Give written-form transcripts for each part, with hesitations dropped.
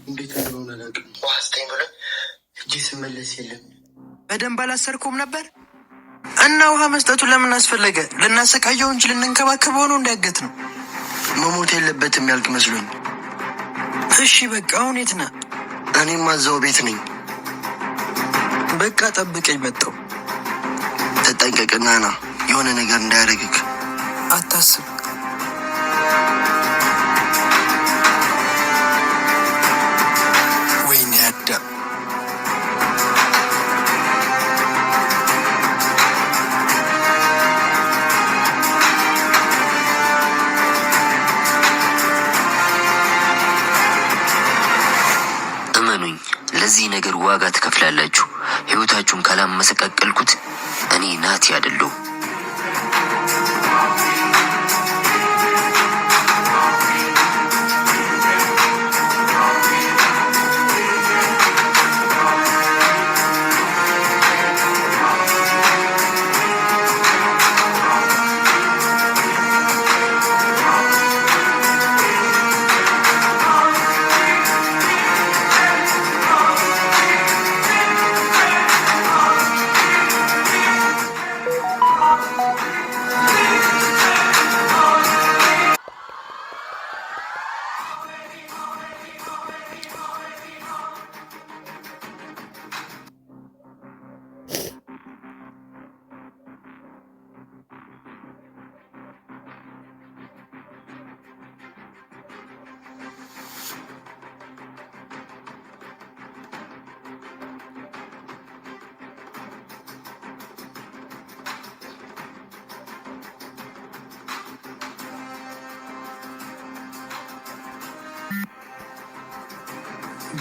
እንዴት እንደሆነ አላውቅም። ዋስጠኝ ብሎ እጅ ስመለስ የለም። በደንብ አላሰርኩም ነበር እና ውሃ መስጠቱ ለምን አስፈለገ? ልናሰቃየው እንጂ ልንንከባከበው ነው። እንዲያገት ነው። መሞት የለበትም ያልክ መስሎኝ። እሺ በቃ አሁን የት ነህ? እኔም እዛው ቤት ነኝ። በቃ ጠብቀኝ፣ መጣሁ። ተጠንቀቅና ና፣ የሆነ ነገር እንዳያደርግክ። አታስብ። ወይኔ ያዳ እመኑኝ፣ ለዚህ ነገር ዋጋ ትከፍላላችሁ። ህይወታችሁን ካላመሰቃቀልኩት እኔ ናቲ አይደለሁም።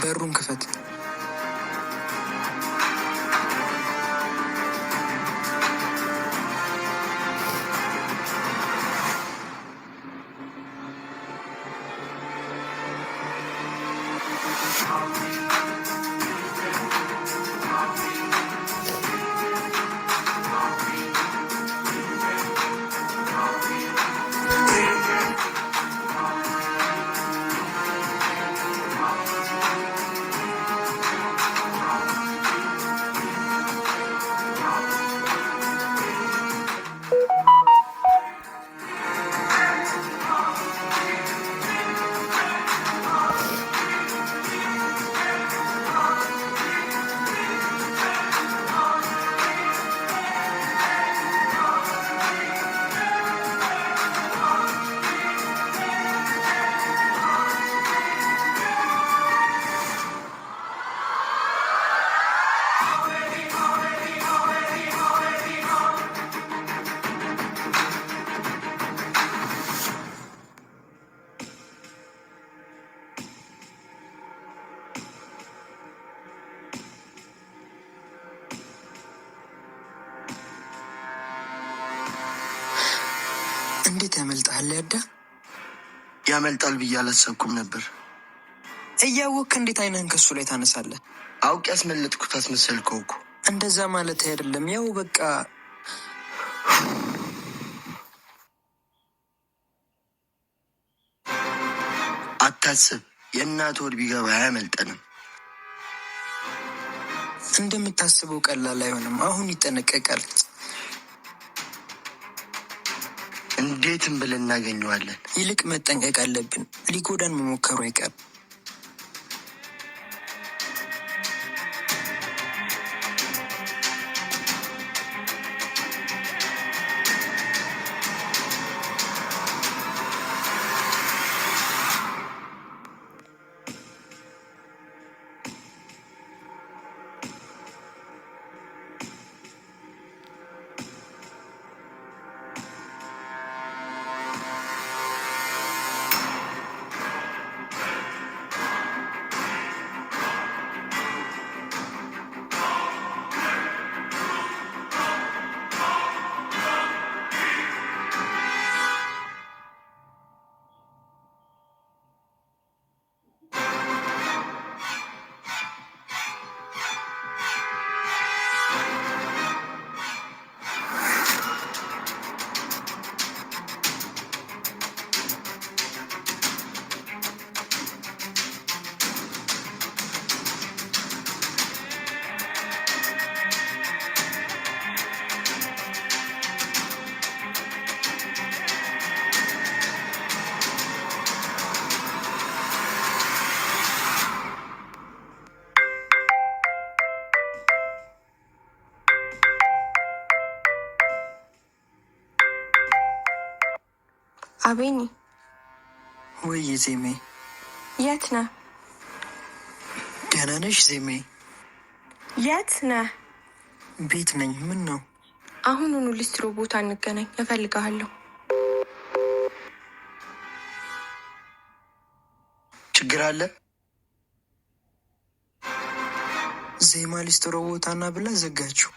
በሩን ክፈት። እንዴት ያመልጣል? ያዳ ያመልጣል ብዬ አላሰብኩም ነበር። እያወቅህ እንዴት አይነህን ከሱ ላይ ታነሳለህ? አውቅ ያስመለጥኩት አስመሰልከው እኮ። እንደዛ ማለት አይደለም። ያው በቃ አታስብ፣ የእናት ወድ ቢገባ አያመልጠንም። እንደምታስበው ቀላል አይሆንም። አሁን ይጠነቀቃል። እንዴትም ብለን እናገኘዋለን። ይልቅ መጠንቀቅ አለብን። ሊጎዳን መሞከሩ አይቀርም። አቤኒ። ወይ ዜሜ፣ የት ነህ? ደህና ነሽ ዜሜ? የት ነህ? ቤት ነኝ። ምን ነው? አሁኑኑ ሊስትሮ ቦታ እንገናኝ፣ እፈልግሃለሁ። ችግር አለ? ዜማ ሊስትሮ ቦታና ብላ ዘጋችው።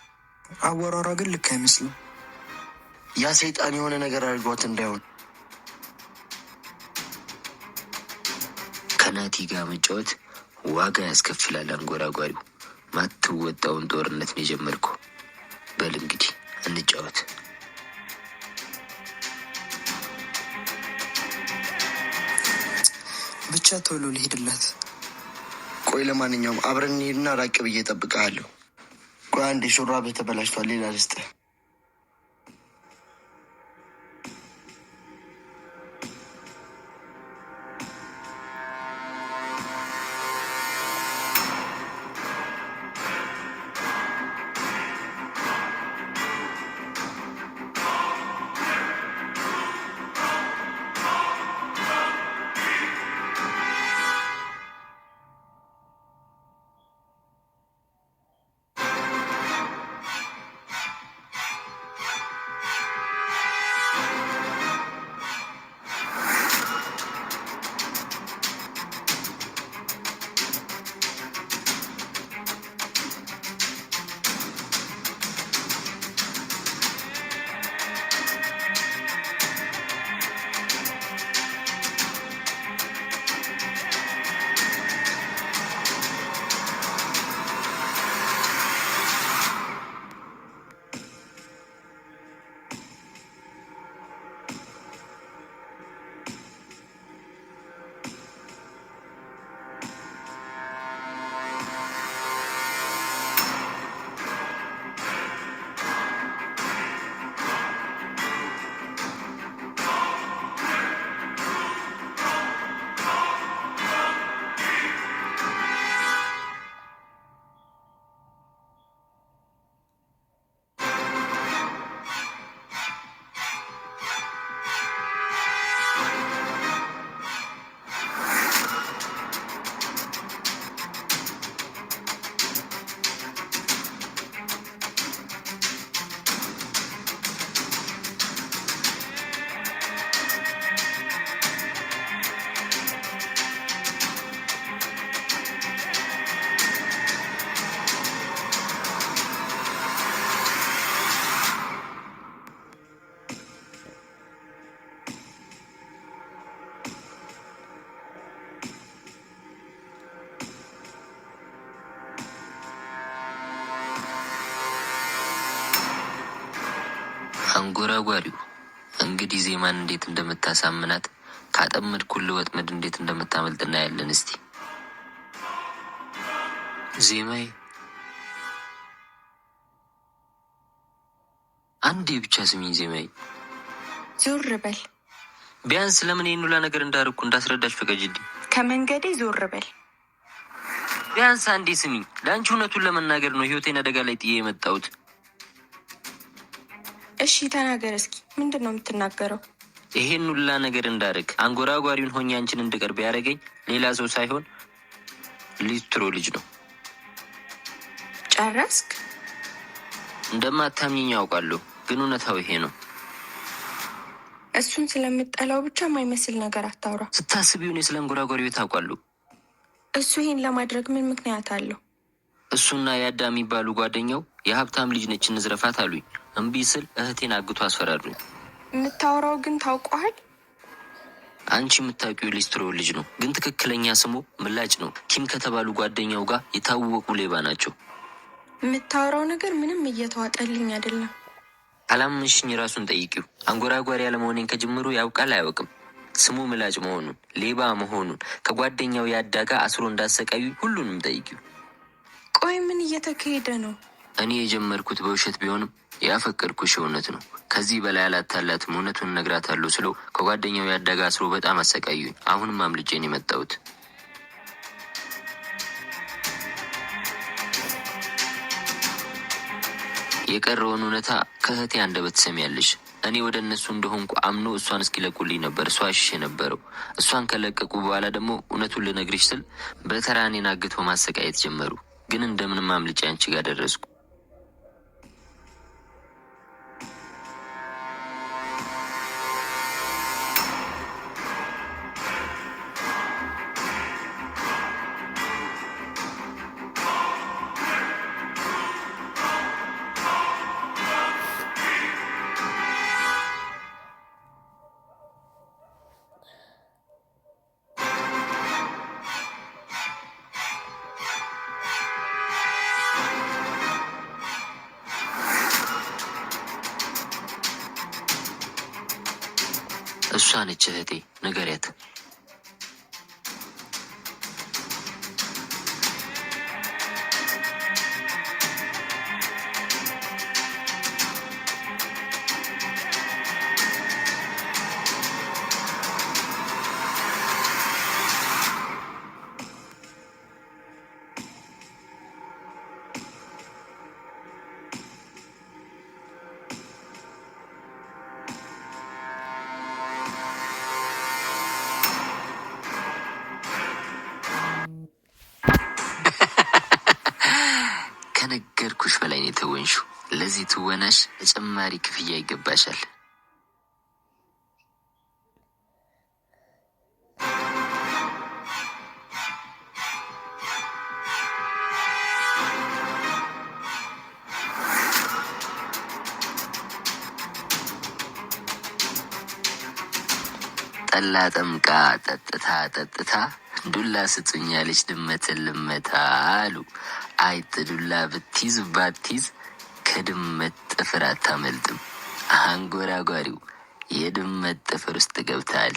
አወራሯ ግን ልክ አይመስልም። ያ ሰይጣን የሆነ ነገር አድርጓት እንዳይሆን። ከናቲ ጋር መጫወት ዋጋ ያስከፍላል። አንጎራጓሪው ማትወጣውን ጦርነት ነው የጀመርከው። በል እንግዲህ እንጫወት። ብቻ ቶሎ ልሄድላት። ቆይ ለማንኛውም አብረን እንሄድና ራቅ ብዬ እጠብቅሃለሁ። ቆይ አንዴ ሹራብህ ተበላሽቷል፣ ሌላ ልስጥህ። አንጎራጓሪው እንግዲህ ዜማን እንዴት እንደምታሳምናት ካጠመድኩልህ ወጥመድ እንዴት እንደምታመልጥ እናያለን። እስቲ ዜማዬ አንዴ ብቻ ስሚኝ ዜማዬ። ዞር በል። ቢያንስ ለምን ይህን ሁላ ነገር እንዳደረኩ እንዳስረዳሽ ፈቀጅልኝ። ከመንገዴ ዞር በል። ቢያንስ አንዴ ስሚኝ። ለአንቺ እውነቱን ለመናገር ነው ህይወቴን አደጋ ላይ ጥዬ የመጣሁት። እሺ ተናገር እስኪ፣ ምንድን ነው የምትናገረው? ይሄን ሁላ ነገር እንዳደርግ አንጎራጓሪውን ሆኜ አንቺን እንድቀርብ ያደረገኝ ሌላ ሰው ሳይሆን ሊስትሮ ልጅ ነው። ጨረስክ? እንደማታምኚኝ ያውቃለሁ፣ ግን እውነታው ይሄ ነው። እሱን ስለምጠላው ብቻ የማይመስል ነገር አታውራ። ስታስቢው እኔ ስለ አንጎራጓሪው ታውቃለሁ። እሱ ይሄን ለማድረግ ምን ምክንያት አለው? እሱና ያዳ የሚባሉ ጓደኛው የሀብታም ልጅ ነች እንዝረፋት አሉኝ። እምቢ ስል እህቴን አግቶ አስፈራሩኝ። የምታወራው ግን ታውቀዋል? አንቺ የምታውቂው ሊስትሮ ልጅ ነው፣ ግን ትክክለኛ ስሙ ምላጭ ነው። ኪም ከተባሉ ጓደኛው ጋር የታወቁ ሌባ ናቸው። የምታወራው ነገር ምንም እየተዋጠልኝ አይደለም። አላመንሽኝ ራሱን ጠይቂው። አንጎራጓሪ ያለመሆኔን ከጅምሩ ያውቃል አያውቅም? ስሙ ምላጭ መሆኑን፣ ሌባ መሆኑን፣ ከጓደኛው ያዳ ጋር አስሮ እንዳሰቃዩ ሁሉንም ጠይቂው። ቆይ ምን እየተካሄደ ነው? እኔ የጀመርኩት በውሸት ቢሆንም ያፈቀድኩሽ እውነት ነው። ከዚህ በላይ አላታላትም፣ እውነቱን እነግራታለሁ ስለው ከጓደኛው ያዳ ጋር አስሮ በጣም አሰቃዩኝ። አሁንም አምልጬን የመጣሁት። የቀረውን እውነታ ከእህቴ አንደበት ትሰሚያለሽ። እኔ ወደ እነሱ እንደሆንኩ አምኖ እሷን እስኪለቁልኝ ነበር እሷ አሽሽ የነበረው። እሷን ከለቀቁ በኋላ ደግሞ እውነቱን ልነግርሽ ስል በተራ እኔን አግቶ ማሰቃየት ጀመሩ። ግን እንደምንም አምልጬ አንቺ ጋር ደረስኩ። እሷ ነች እህቴ፣ ንገሪያት። ከነገርኩሽ በላይ ነው የተወንሽው። ለዚህ ትወናሽ ተጨማሪ ክፍያ ይገባሻል። ጠላ ጠምቃ ጠጥታ ዱላ ስጡኝ ያለች ድመትን ልመታ አሉ። አይጥ ዱላ ብትይዝ ባትይዝ ከድመት ጥፍር አታመልጥም። አንጎራጓሪው የድመት ጥፍር ውስጥ ገብታል።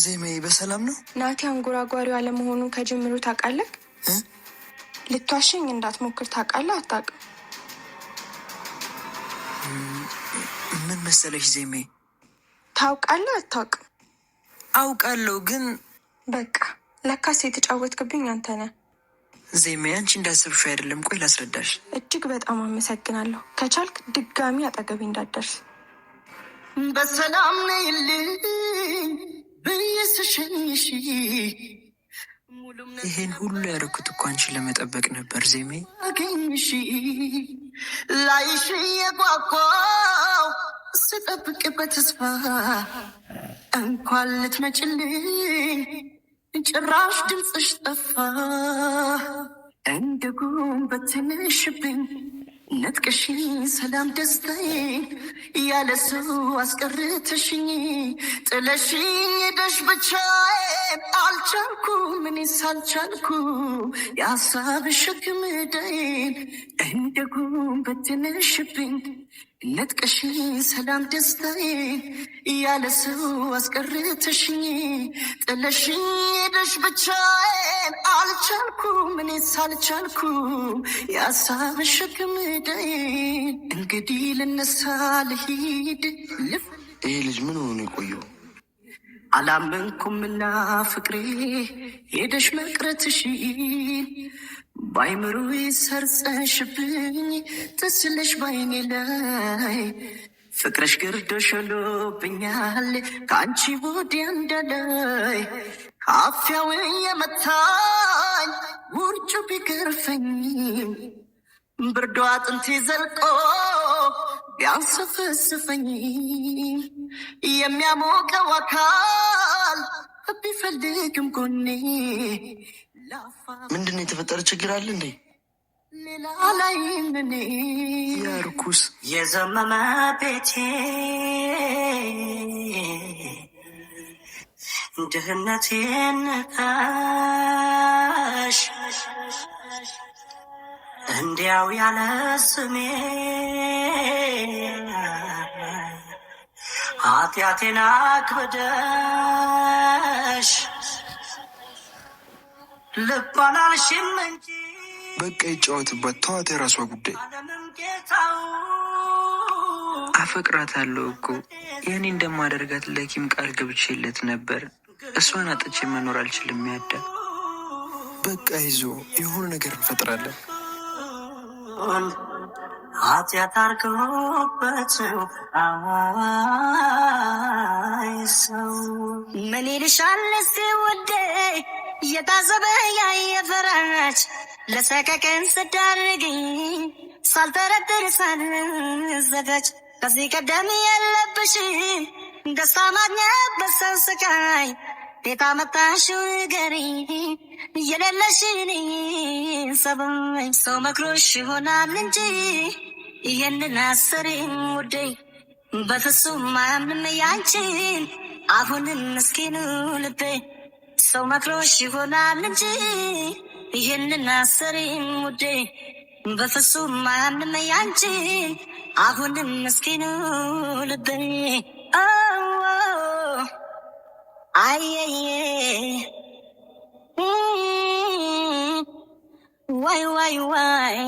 ዜሜ በሰላም ነው? ናቲ አንጎራጓሪው አለመሆኑን ከጅምሩ ታውቃለህ? ልትዋሸኝ እንዳትሞክር ታውቃለህ? አታውቅም? ምን መሰለሽ ዜሜ፣ ታውቃለህ? አታውቅም? አውቃለሁ ግን በቃ ለካስ የተጫወትክብኝ አንተ ነህ። ዜሜ አንቺ እንዳሰብሽው አይደለም። ቆይ ላስረዳሽ። እጅግ በጣም አመሰግናለሁ። ከቻልክ ድጋሚ አጠገቤ እንዳትደርስ። በሰላም ነይልኝ ብዬስሸኝሽ ይሄን ሁሉ ያደረኩት እኮ አንቺን ለመጠበቅ ነበር ዜሜ። አገኝሽ ላይሽ የጓጓው ስጠብቅ በተስፋ እንኳን ልትመጭልኝ ጭራሽ ድምፅሽ ጠፋ። እንደ ጉም በትንሽብኝ ነጥቀሽኝ ሰላም ደስታዬን ያለሱ አስቀርተሽኝ ጥለሽኝ ሄደሽ ብቻዬን አልቻልኩም እኔስ አልቻልኩም የሀሳብሽ ሸክም ዕዳዬን እንደ ጉም በትንሽብኝ ነጥቀሽኝ ሰላም ደስታዬን ያለሱ አስቀርተሽኝ ጥለሽኝ ሄደሽ ብቻዬን አልቻልኩም እኔስ አልቻልኩም የሀሳብሽ ሸክም ዕዳዬን እንግዲህ ልነሳ ልሂድ። ይሄ ልጅ ምን ሆኖ የቆየው? አላመንኩምና ፍቅሬ ሄደሽ መቅረትሽን ባይምሮ ሰርጸሽብኝ ትስለሽ ባይኔ ላይ ፍቅረሽ ግርዶሽ ሆኖብኛል ከአንቺ ወዲያ እንዳላይ አፍያው የመታኝ ውርጩ ቢገርፈኝም ብርዶ አጥንቴ ዘልቆ ቢያንሰፈስፈኝ የሚያሞቀው አካል ቢፈልግም ጎኔ ምንድን ነው የተፈጠረ ችግር አለ እንዴ? ያርኩስ የዘመመ ቤቴ ድህነቴን ነካሽ እንዲያው ያለ ስሜ ኃጢአቴን አክብደሽ ልብ አላልሽም እንጂ በቃ ይጫወትበት፣ ተዋት፣ የራሷ ጉዳይ። አፈቅራታለሁ እኮ ይህኔ እንደማደርጋት ለኪም ቃል ገብቼለት ነበር። እሷን አጥቼ መኖር አልችልም። ያዳ በቃ ይዞ የሆነ ነገር እንፈጥራለን። ኃጢአት አርገውበት ሰው ምን ይልሻል እስቲ ውዴ እየታዘበ ያየፈራች ለሰቀቀን ስዳርግኝ ሳልጠረጥር ሳልዘጋጅ ከዚህ ቀደም የለብሽ ደስታ ማግኘት በሰው ስቃይ ቤት አመጣሽው ገሪ እየሌለሽን ሰበኝ ሰው መክሮሽ ይሆናል እንጂ ይህንን አሰሪም ውዴ በፍጹም ማምንም ያንቺን አሁንም ምስኪኑ ልቤ ሰው መክሮሽ ይሆናል እንጂ ይህንን አሰሪም ውዴ በፍጹም ማምንም ያንቺን አሁንም ምስኪኑ ልቤ አየየ ዋይ ዋይ ዋይ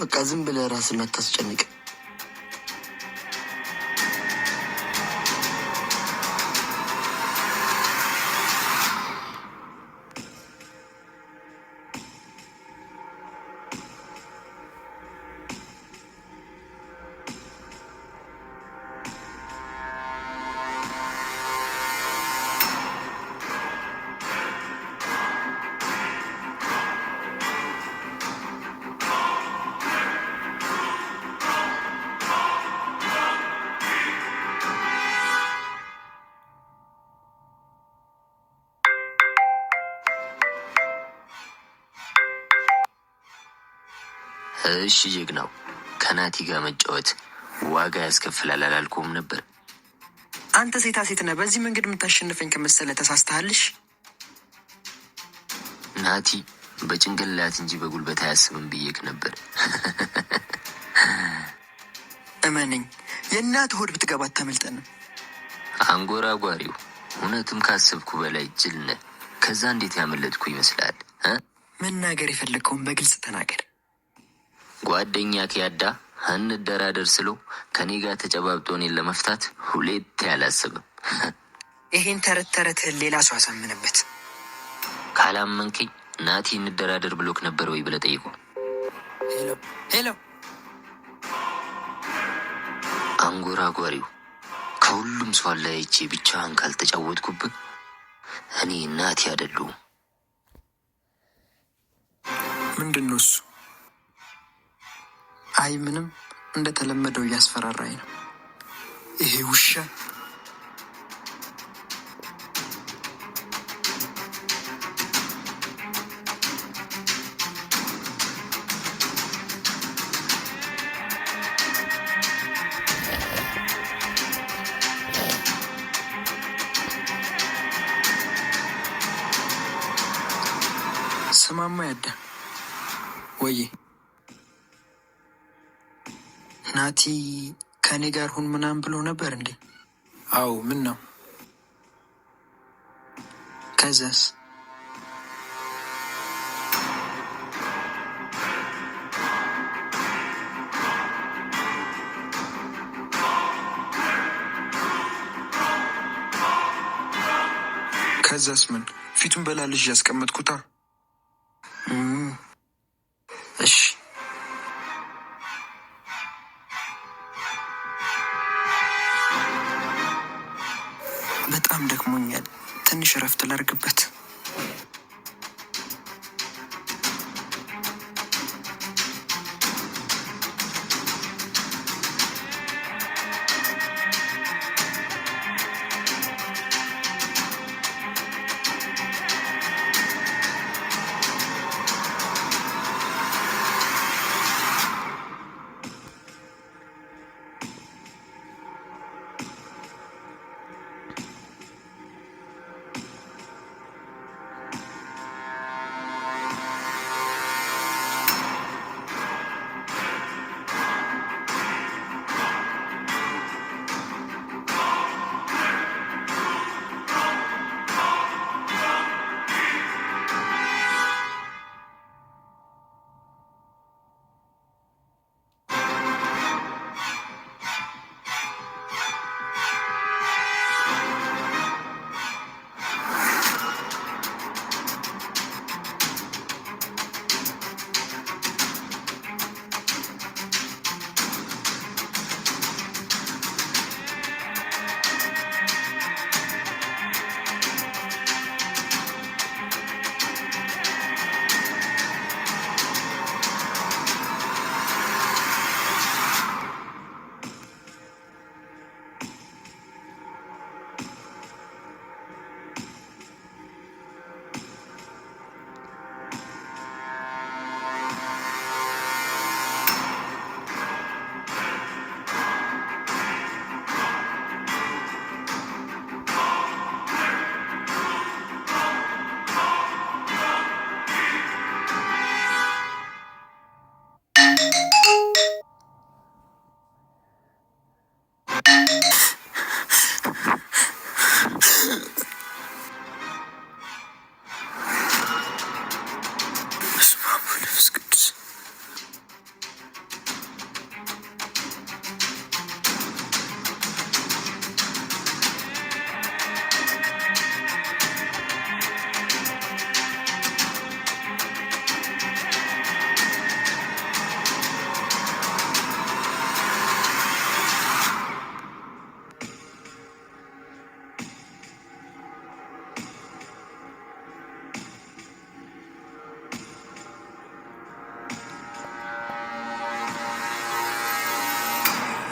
በቃ ዝም ብለህ ራስን አታስጨንቅ። እሺ ጀግናው፣ ከናቲ ጋር መጫወት ዋጋ ያስከፍላል አላልኩም ነበር? አንተ ሴታ ሴት ነህ። በዚህ መንገድ የምታሸንፈኝ ከመሰለ ተሳስተሃልሽ። ናቲ በጭንቅላት እንጂ በጉልበት አያስብም ብዬክ ነበር። እመነኝ፣ የእናት ሆድ ብትገባ አታመልጠንም። አንጎራጓሪው፣ እውነትም ካሰብኩ በላይ ጅል ነህ። ከዛ እንዴት ያመለጥኩ ይመስላል? መናገር የፈለግከውን በግልጽ ተናገር። ጓደኛ ከያዳ እንደራደር ስለው ከኔ ጋር ተጨባብጦ እኔን ለመፍታት ሁሌት ያላስብም። ይሄን ተረት ተረትህን ሌላ ሰው አሳምንበት። ካላመንከኝ ናቲ እንደራደር ብሎክ ነበር ወይ ብለህ ጠይቁ። ሄሎ አንጎራጓሪው፣ ከሁሉም ሰው አለያይቼ ብቻህን ካልተጫወትኩብህ እኔ ናቲ አይደለሁም። ምንድን ነው እሱ? አይ ምንም፣ እንደተለመደው እያስፈራራኝ ነው ይሄ ውሻ። ስማማ ያዳ ወይ ናቲ ከኔ ጋር ሁን ምናምን ብሎ ነበር እንዴ? አዎ ምን ነው? ከዛስ? ከዛስ ምን? ፊቱን በላልሽ ያስቀመጥኩታ። እሺ በጣም ደክሞኛል። ትንሽ እረፍት ላርግበት።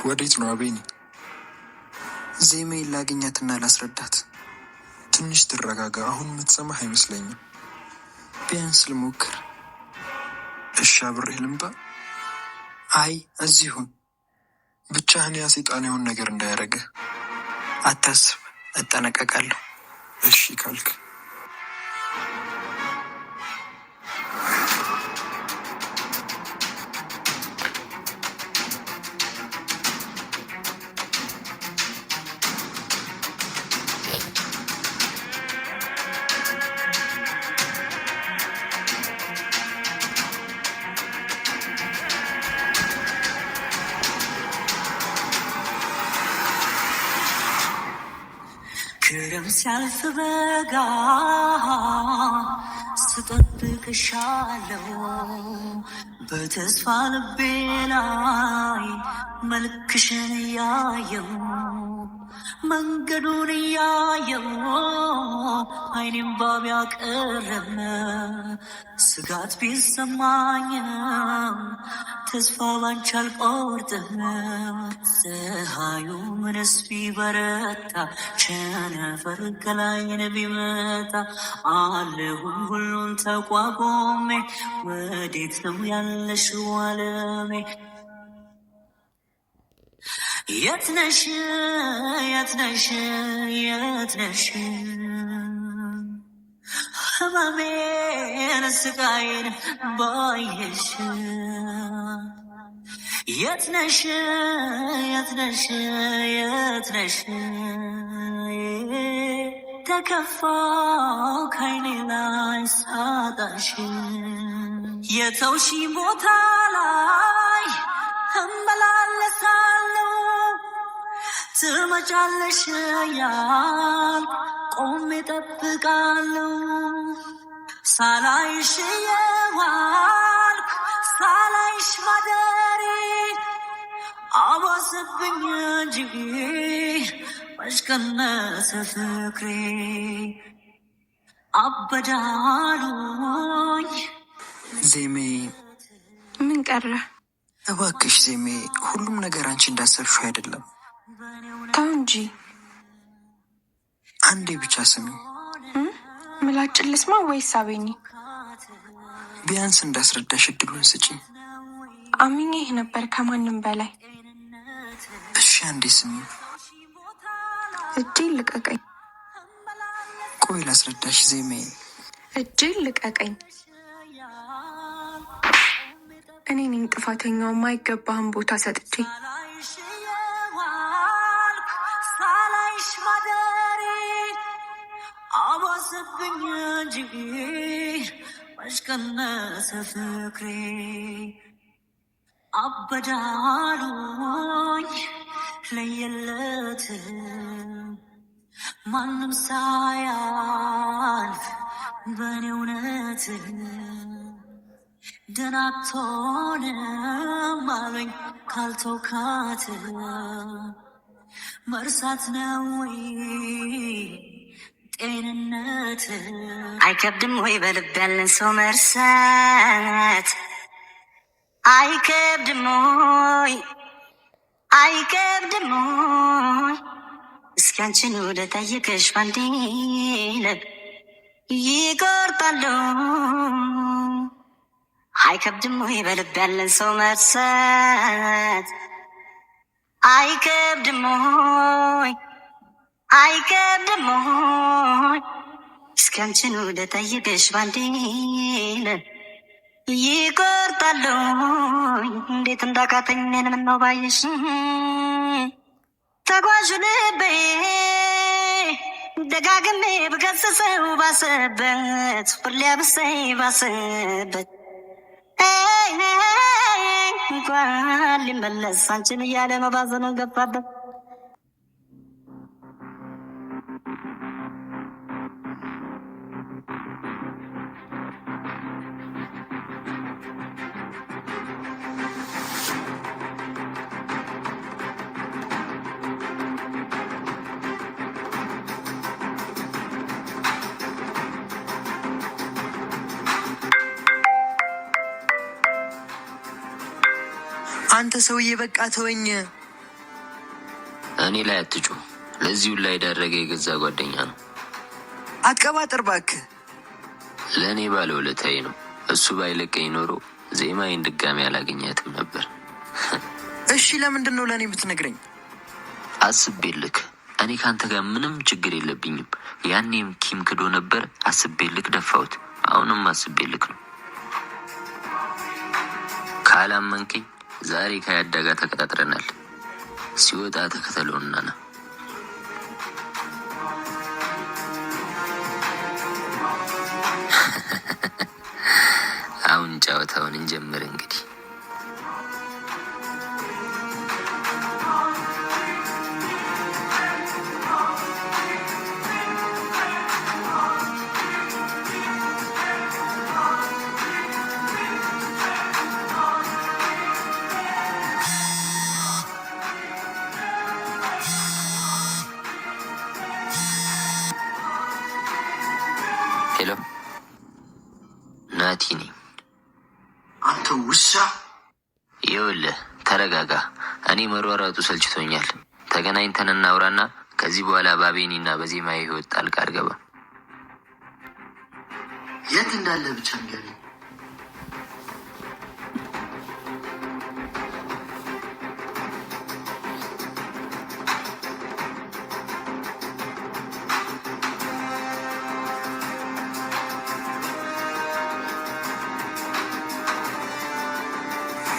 ወዴት ነው አቤኒ? ዜሜን ላገኛትና ላስረዳት። ትንሽ ትረጋጋ። አሁን የምትሰማህ አይመስለኝም። ቢያንስ ልሞክር። እሺ አብሬ ልምጣ? አይ እዚሁን። ብቻህን ያ ሰይጣን የሆን ነገር እንዳያደርግህ። አታስብ፣ እጠነቀቃለሁ። እሺ ካልክ ክረም ሲያልፍ በጋ ስጠብቅሻለው በተስፋ ልቤ ላይ መልክሽን እያየው መንገዱን እያየው አይኔም ባብ ያቀረበ ስጋት ቢሰማኝም ተስፋ ባንቺ አልቆርጥም። ፀሐዩ ምንስ ቢበረታ ቸነፈር ከላይን ቢመታ አለሁኝ ሁሉን ተቋቁሜ ወዴት ነው ያለሽው ዓለሜ? የትነሽ የትነሽ የትነሽ ህመሜን ስቃይን ባየሽ የትነሽ የትነሽ የትነሽ ተከፋው ከዓይኔ ላይ ሳጣሽ የተውሺ ቦታ ላይ እመላለሳለሁ ትመጫለሽ ያልኩ ቆሜ እጠብቃለሁ ሳላይሽ የዋልኩ ሳላይሽ ማደሬ አባሰብኝ እንጂ መች ቀነሰ ፍቅሬ አበዳሉኝ። ዜሜ ምን ቀረ? እባክሽ ዜሜ፣ ሁሉም ነገር አንቺ እንዳሰብሽው አይደለም። ተው እንጂ። አንዴ ብቻ ስሚ። ምላጭ ልስማ ወይስ አቤኒ? ቢያንስ እንዳስረዳሽ እድሉን ስጪኝ። አምኜህ ነበር ከማንም በላይ። እሺ አንዴ ስሚ። እጄን ልቀቀኝ። ቆይ ላስረዳሽ ዜሜ። እጄን ልቀቀኝ። እኔ ነኝ ጥፋተኛው የማይገባህን ቦታ ሰጥቼ። ሳላይሽ ማደሬ አባሰብኝ እንጂ መች ቀነሰ ፍቅሬ አበዳሉኝ ለየለት ማንም ሳያልፍ በእኔ እውነት ደህና አትሆንም አሉኝ ካልተውካት መርሳት ነው ጤንነት አይከብድም ወይ በልብ ያለን ሰው መርሳት አይከብድም ወይ አይከብድም ወይ እስኪ አንቺን ወደ ጠየቀሽ ባንዴ ልብ ይቆርጣለሁ አይከብድም ወይ በልብ ያለን ሰው መርሳት አይከብድም ወይ አይከብድም ወይ እስኪ አንቺን ወደ ጠየቀሽ ባንዴ ልብ ይቆርጣለሁ እንዴት እንዳቃተኝ ምነው ባየሽ ተጓዡ ልቤ ደጋግሜ ብገስጸው ባሰበት ሁሌ ብሰይ ባሰበት እንኳን ሊመለስ አንቺን እያለ መባዘኑ ገባበት። አንተ ሰውዬ በቃ ተወኝ። እኔ ላይ አትጩ። ለዚሁ ላይ ዳረገ የገዛ ጓደኛ ነው። አትቀባጥር እባክህ። ለእኔ ባለውለታዬ ነው። እሱ ባይለቀኝ ኖሮ ዜማዬን ድጋሚ አላገኛትም ነበር። እሺ ለምንድን ነው ለእኔ የምትነግረኝ? አስቤልክ። እኔ ካንተ ጋር ምንም ችግር የለብኝም። ያኔም ኪም ክዶ ነበር። አስቤልክ ደፋሁት። አሁንም አስቤልክ ነው። ካላመንከኝ ዛሬ ከያዳ ጋር ተቀጣጥረናል። ሲወጣ ተከተለውና ና። አሁን ጨዋታውን እንጀምር እንግዲህ። ሄሎ ናቲ ነኝ። አንተ ውሻ! ይኸውልህ ተረጋጋ። እኔ መሯሯጡ ሰልችቶኛል። ተገናኝተን እናውራና ከዚህ በኋላ ባቤኒና በዜማዬ ህይወት ጣልቃ አልገባም። የት እንዳለ ብቻ ንገረኝ።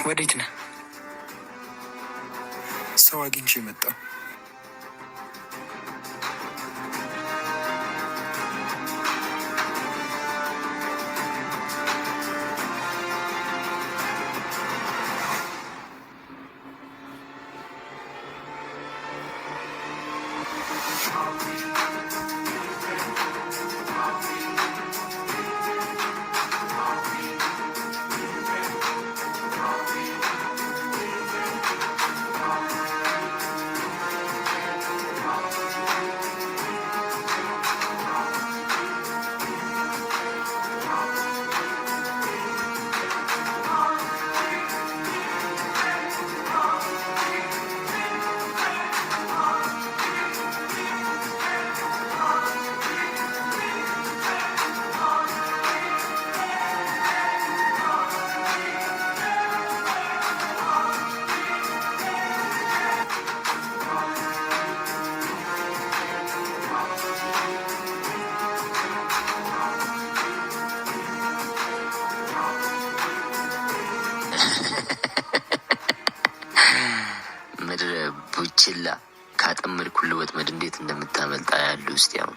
ወዴት ነህ? ሰው አግኝቼ መጣሁ። ምድረ ቡችላ ካጠመድኩልህ ወጥመድ እንዴት እንደምታመልጣ ያሉ ውስጥ ያው